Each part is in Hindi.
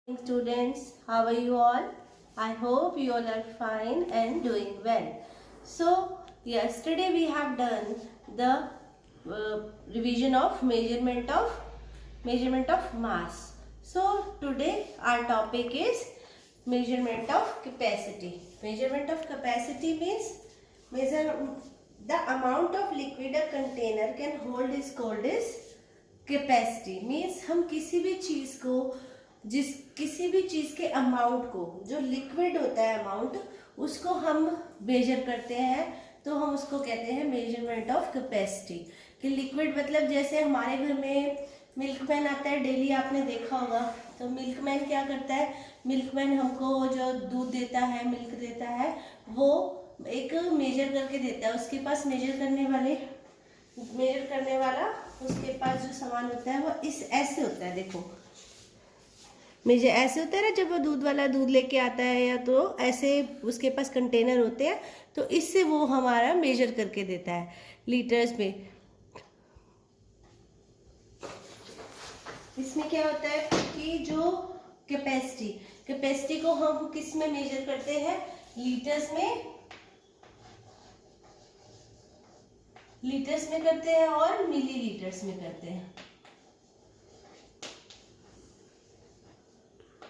Students, how are you all? I hope you all are fine and doing well. So, yesterday we have done the revision of measurement of mass. So, today our topic is measurement of capacity. Measurement of capacity means measure the amount of liquid a container can hold is called as capacity means हम किसी भी चीज के अमाउंट को, जो लिक्विड होता है अमाउंट, उसको हम मेजर करते हैं तो हम उसको कहते हैं मेजरमेंट ऑफ कैपेसिटी। कि लिक्विड मतलब जैसे हमारे घर में मिल्कमैन आता है, डेली आपने देखा होगा। तो मिल्कमैन क्या करता है, मिल्कमैन हमको जो दूध देता है, मिल्क देता है, वो एक मेजर करके देता है। उसके पास मेजर करने वाला उसके पास जो सामान होता है वो ऐसे होता है। देखो मेजर ऐसे होता है ना, जब वो दूध वाला दूध लेके आता है, या तो ऐसे उसके पास कंटेनर होते हैं, तो इससे वो हमारा मेजर करके देता है लीटर्स में। इसमें क्या होता है कि जो कैपेसिटी को हम किस में मेजर करते हैं, लीटर्स में करते हैं और मिलीलीटर्स में करते हैं।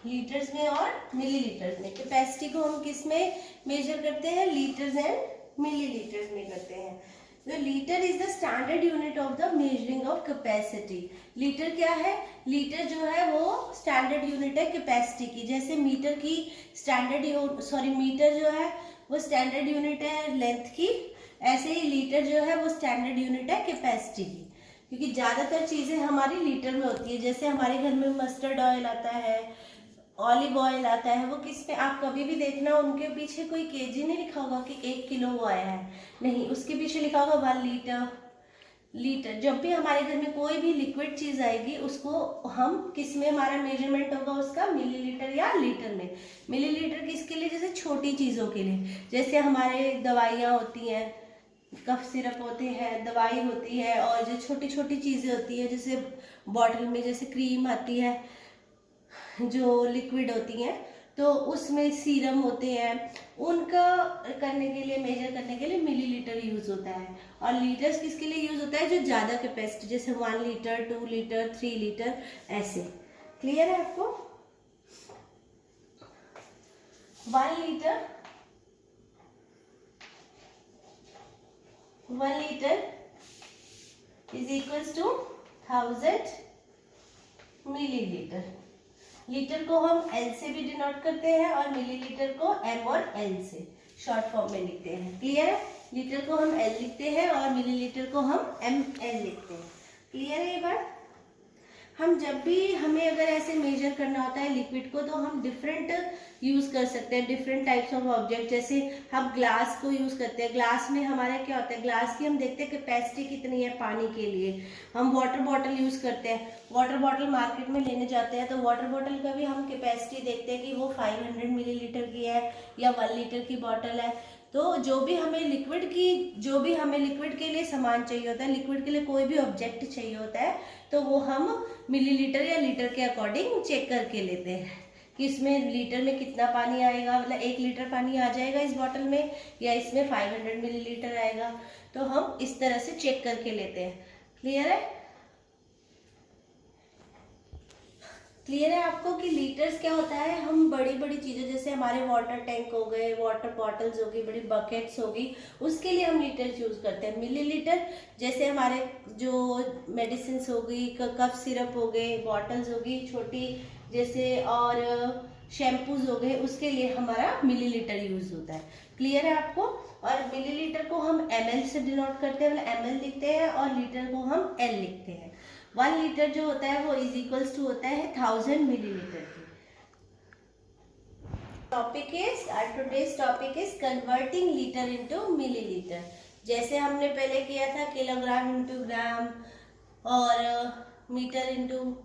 लीटर्स में और मिलीलीटर्स में। कैपेसिटी को हम किस में मेजर करते हैं, लीटर्स एंड मिलीलीटर्स में करते हैं। तो litre is the standard unit of the measuring of capacity. Litre क्या है, लीटर जो है वो स्टैंडर्ड यूनिट है कैपेसिटी की। जैसे मीटर जो है वो स्टैंडर्ड यूनिट है लेंथ की, ऐसे ही लीटर जो है वो स्टैंडर्ड यूनिट है कैपेसिटी की। क्योंकि ज्यादातर चीजें हमारी लीटर में होती है। जैसे हमारे घर में मस्टर्ड ऑयल आता है, ऑलिव ऑयल आता है, वो किस पे, आप कभी भी देखना उनके पीछे कोई केजी नहीं लिखा होगा कि 1 किलो वो आया है, नहीं, उसके पीछे लिखा होगा 1 लीटर। जब भी हमारे घर में कोई भी लिक्विड चीज आएगी, उसको हम किस में हमारा मेजरमेंट होगा उसका, मिलीलीटर या लीटर में। मिलीलीटर किसके लिए, जैसे छोटी चीजों के लिए, जैसे हमारे दवाइयाँ होती हैं, कफ सिरप होते हैं, दवाई होती है, और जो छोटी छोटी चीजें होती है, जैसे बॉटल में जैसे क्रीम आती है, जो लिक्विड होती हैं, तो उसमें सीरम होते हैं, उनका करने के लिए, मेजर करने के लिए मिलीलीटर यूज होता है। और लीटर्स किसके लिए यूज होता है, जो ज्यादा कैपेसिटी, जैसे 1 लीटर, 2 लीटर, 3 लीटर, ऐसे। क्लियर है आपको? 1 litre is equals to 1000 millilitre. Litre को हम एल से भी डिनोट करते हैं और मिलीलीटर को एम और एल से शॉर्ट फॉर्म में लिखते हैं। क्लियर है? लीटर को हम एल लिखते हैं और मिलीलीटर को हम एम एल लिखते हैं। क्लियर है ये बात? हम जब भी हमें अगर ऐसे मेजर करना होता है लिक्विड को, तो हम डिफरेंट यूज कर सकते हैं, डिफरेंट टाइप्स ऑफ ऑब्जेक्ट। जैसे हम ग्लास को यूज करते हैं। ग्लास में हमारा क्या होता है, ग्लास की हम देखते हैं कैपेसिटी कितनी है पानी के लिए। हम वाटर बॉटल यूज करते हैं, वाटर बॉटल मार्केट में लेने जाते हैं, तो वाटर बॉटल का भी हम कैपेसिटी देखते हैं कि वो 500 मिलीलीटर की है या 1 लीटर की बॉटल है। तो जो भी हमें लिक्विड के लिए सामान चाहिए होता है, लिक्विड के लिए कोई भी ऑब्जेक्ट चाहिए होता है, तो वो हम मिलीलीटर या लीटर के अकॉर्डिंग चेक करके लेते हैं कि इसमें लीटर में कितना पानी आएगा, मतलब 1 लीटर पानी आ जाएगा इस बॉटल में, या इसमें 500 मिलीलीटर आएगा। तो हम इस तरह से चेक करके लेते हैं। क्लियर है? क्लियर है आपको कि लीटर्स क्या होता है, हम बड़ी बड़ी चीजें, जैसे हमारे वाटर टैंक हो गए, वाटर बॉटल्स हो गई, बड़ी बकेट्स होगी, उसके लिए हम लीटर्स यूज करते हैं। मिलीलीटर जैसे हमारे जो मेडिसिन हो गई, कफ सिरप हो गए, बॉटल्स हो गई छोटी जैसे, और शैम्पूज हो गए, उसके लिए हमारा मिलीलीटर यूज होता है। क्लियर है आपको? और मिलीलीटर को हम ml से डिनोट करते हैं, मतलब ml लिखते हैं, और लीटर को हम L लिखते हैं। 1 लीटर जो होता है वो इज इक्वल्स टू होता है 1000 मिलीलीटर की। Today's topic is converting litre into millilitre. जैसे हमने पहले किया था किलोग्राम इनटू ग्राम और मीटर इनटू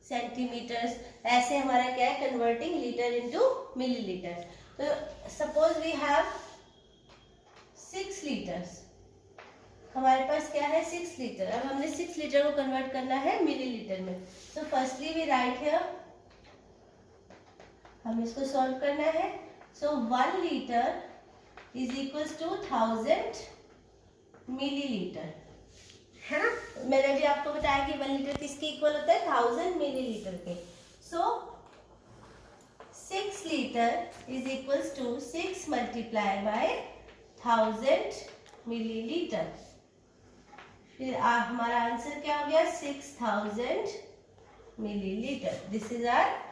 सेंटीमीटर्स, ऐसे हमारा क्या है, कन्वर्टिंग लीटर इनटू मिलीलीटर। तो सपोज वी हैव 6 लीटर्स, हमारे पास क्या है, 6 लीटर। अब हमने 6 लीटर को कन्वर्ट करना है मिलीलीटर में। तो फर्स्टली वी राइट हियर हम इसको सॉल्व करना है। So 1 litre is equals to 1000 millilitre, है ना। मैंने भी आपको बताया कि 1 लीटर किसके इक्वल होता है, 1000 मिलीलीटर के। So 6 litre is equals to 6 multiply by 1000 millilitre. फिर हमारा आंसर क्या हो गया, 6000 millilitre. This is our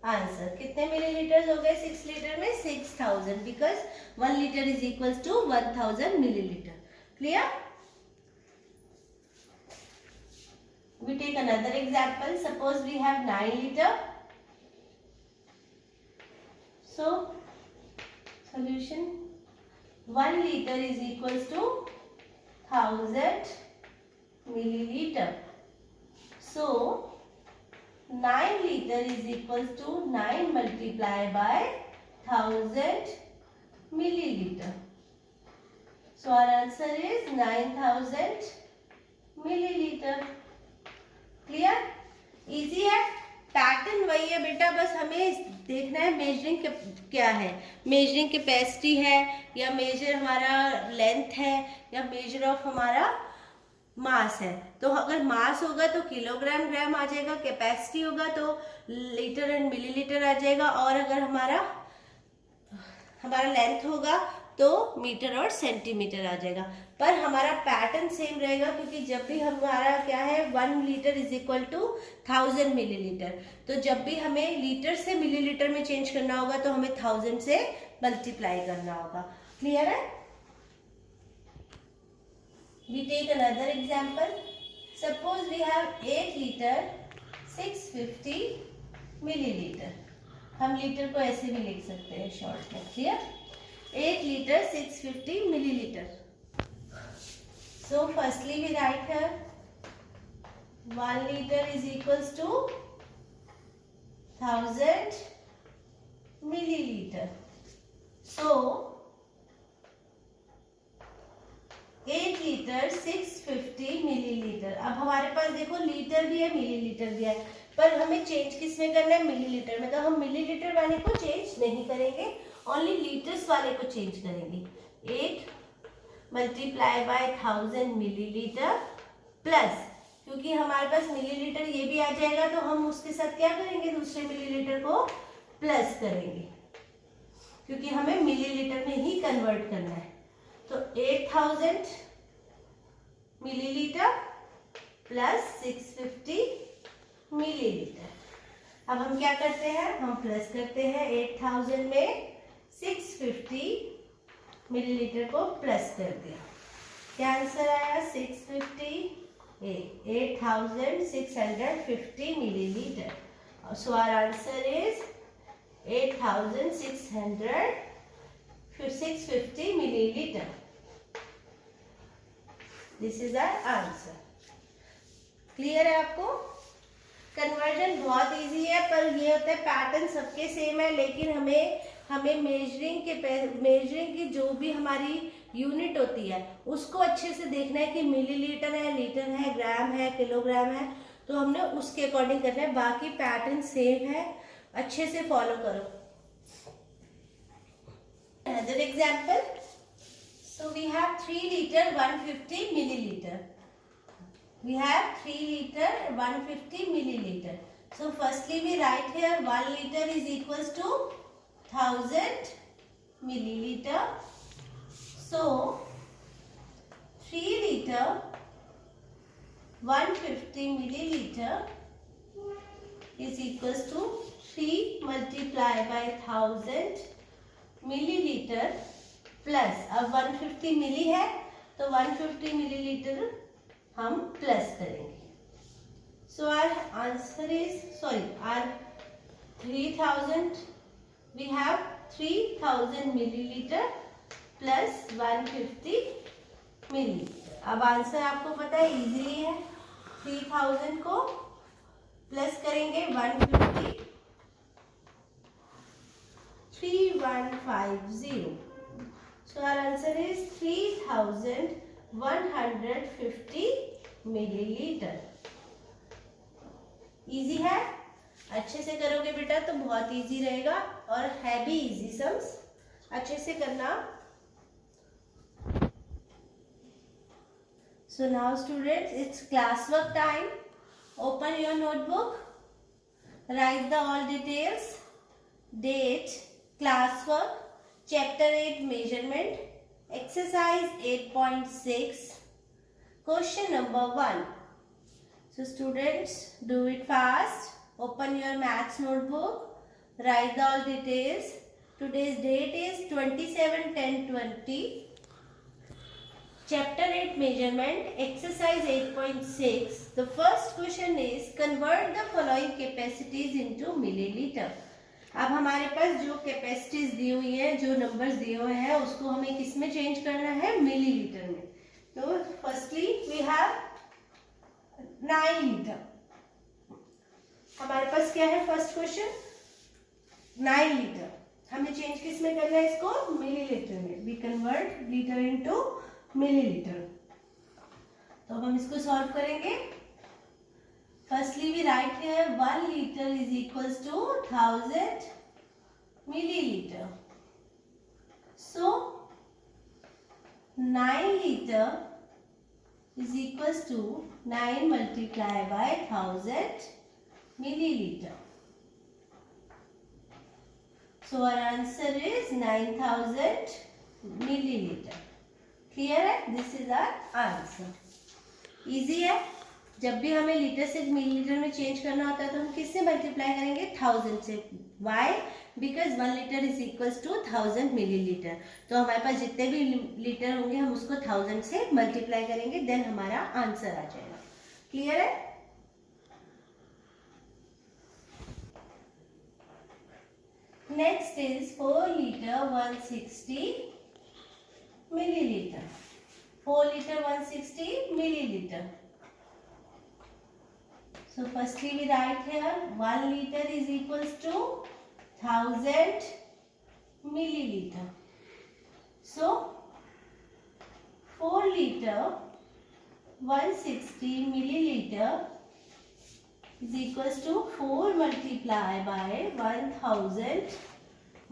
answer. कितने मिलीलीटर हो गए 6 लीटर में, 6000, because 1 litre is equals to 1000 millilitre. Clear? We take another example. Suppose we have 9 liter. So, solution, 1 liter is equals to 1000 milliliter. So, 9 liter is equals to 9 multiplied by 1000 milliliter. So, our answer is 9000 milliliter. Clear? Easy है, पैटर्न वही है बेटा, बस हमें देखना है मेजरिंग क्या है, मेजरिंग कैपेसिटी है या मेजर हमारा लेंथ है या मेजर ऑफ हमारा मास है। तो अगर मास होगा तो किलोग्राम ग्राम आ जाएगा, कैपेसिटी होगा तो लीटर एंड मिलीलीटर आ जाएगा, और अगर हमारा लेंथ होगा तो मीटर और सेंटीमीटर आ जाएगा। पर हमारा पैटर्न सेम रहेगा, क्योंकि जब भी हमारा क्या है 1 litre is equal to 1000 millilitre, तो जब भी हमें लीटर से मिलीलीटर में चेंज करना होगा तो हमें 1000 से मल्टीप्लाई करना होगा। क्लियर है? We take another example. Suppose we have 8 litre 650 millilitre. हम लीटर को ऐसे भी लिख सकते हैं शॉर्ट में। Clear? 8 liter 650 milliliter. So firstly we write here 1 liter is equals to 1000 milliliter. So 8 liter 650 milliliter. अब हमारे पास देखो लीटर भी है मिलीलीटर भी है, पर हमें चेंज किस में करना है, मिलीलीटर में। तो हम मिलीलीटर वाले को चेंज नहीं करेंगे, ओनली लीटर्स वाले को चेंज करेंगे। 8 मल्टीप्लाई बाय 1000 मिलीलीटर प्लस, क्योंकि हमारे पास मिलीलीटर ये भी आ जाएगा तो हम उसके साथ क्या करेंगे, दूसरे मिलीलीटर को प्लस करेंगे, क्योंकि हमें मिलीलीटर में ही कन्वर्ट करना है। तो 8000 मिलीलीटर प्लस 650 मिलीलीटर। अब हम क्या करते हैं, हम प्लस करते हैं 8000 में 650 मिलीलीटर को प्लस कर दिया। क्या आंसर आया, 8650 millilitre. So our answer is 650 millilitre. This is our answer. Clear है आपको? कन्वर्जन बहुत इजी है, पर ये होता है पैटर्न सबके सेम है, लेकिन हमें मेजरिंग की जो भी हमारी यूनिट होती है उसको अच्छे से देखना है कि मिलीलीटर है, लीटर है, ग्राम है, किलोग्राम है, तो हमने उसके अकॉर्डिंग करना है। बाकी पैटर्न सेम है, अच्छे से फॉलो करो। Another example, so we have 3 litre 150 millilitre. We have 3 liter 150 milliliter. So firstly we write here 1 liter is equals to 1000 milliliter. So 3 liter 150 milliliter is equals to 3 multiplied by 1000 milliliter plus, अब 150 मिली है तो 150 मिलीलीटर हम प्लस करेंगे। So our answer is, are 3000, we have 3000 millilitre plus 150 millilitre. अब आंसर आपको पता है इजीली है, 3000 को प्लस करेंगे 150, 3150। So our answer is 3150 millilitre. Easy है। अच्छे से करोगे बेटा तो बहुत इजी रहेगा और है भी इजी सम्स, अच्छे से करना। So now students, it's classwork time. Open your notebook. Write the all details. Date, classwork, chapter 8 measurement, exercise 8.6, question number 1. So students, do it fast. Open your maths notebook. Write the all details. Today's date is 27/10/20. Chapter 8 measurement, exercise 8.6. The first question is convert the following capacities into milliliter. अब हमारे पास जो कैपेसिटीज दी हुई है, जो नंबर्स दिए हुए हैं, उसको हमें किस में चेंज करना है? मिलीलीटर में। तो फर्स्टली वी हैव 9 लीटर। हमारे पास क्या है? फर्स्ट क्वेश्चन 9 लीटर, हमें चेंज किस में करना है? इसको मिलीलीटर में। We convert litre into millilitre. तो हम इसको सॉल्व करेंगे। Firstly we write here 1 litre is equals to 1000 millilitre. So 9 litre is equals to 9 multiply by 1000 milliliter. So our answer is 9000 milliliter. Clear है? This is our answer. Easy है। जब भी हमें लीटर से मिलीलीटर में चेंज करना होता है तो हम किससे मल्टीप्लाई करेंगे? 1000 से। Why? Because 1 litre is equals to 1000 millilitre. तो हमारे पास जितने भी लीटर होंगे हम उसको 1000 से मल्टीप्लाई करेंगे, देन हमारा आंसर आ जाएगा। क्लियर है? Next is 4 litre 160 milliliter. 4 liter 160 milliliter. So firstly we write here 1 liter is equals to 1000 milliliter. So 4 liter 160 milliliter is equals to 4 multiplied by 1000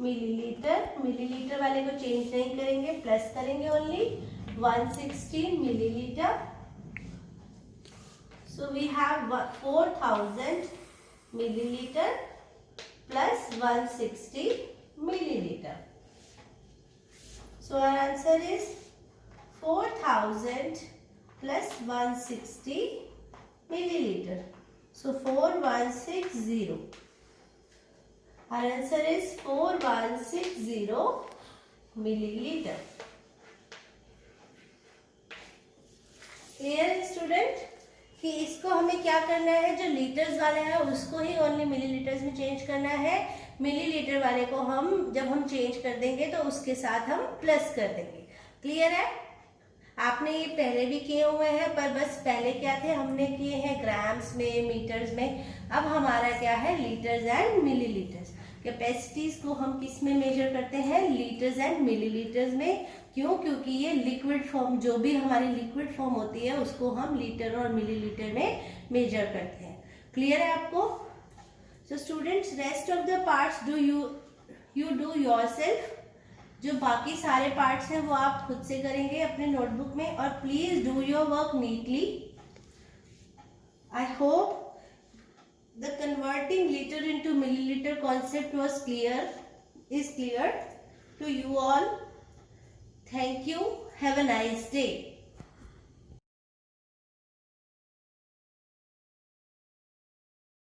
millilitre. Millilitre वाले को चेंज नहीं करेंगे, प्लस करेंगे only 160 millilitre. So we have 4000 millilitre plus 160 millilitre. So our answer is 4000 plus 160 millilitre. So 4160। Our answer is 4160 milliliter. Clear है स्टूडेंट? कि इसको हमें क्या करना है? जो लीटर्स वाले हैं उसको ही ओनली मिलीलीटर्स में चेंज करना है। मिलीलीटर वाले को हम जब हम चेंज कर देंगे तो उसके साथ हम प्लस कर देंगे। क्लियर है? आपने ये पहले भी किए हुए हैं, पर बस पहले क्या थे? हमने किए हैं ग्राम्स में, मीटर्स में। अब हमारा क्या है? Litres and millilitres. कैपेसिटीज को हम किस में मेजर करते हैं? लीटर्स एंड मिलीलीटर्स में। क्यों? क्योंकि ये लिक्विड फॉर्म, जो भी हमारी लिक्विड फॉर्म होती है उसको हम लीटर और मिलीलीटर में मेजर करते हैं। क्लियर है आपको? So students, rest of the parts do you do yourself. जो बाकी सारे पार्ट्स हैं वो आप खुद से करेंगे अपने नोटबुक में, और please do your work neatly. I hope the converting liter into milliliter concept is clear to you all. Thank you. Have a nice day.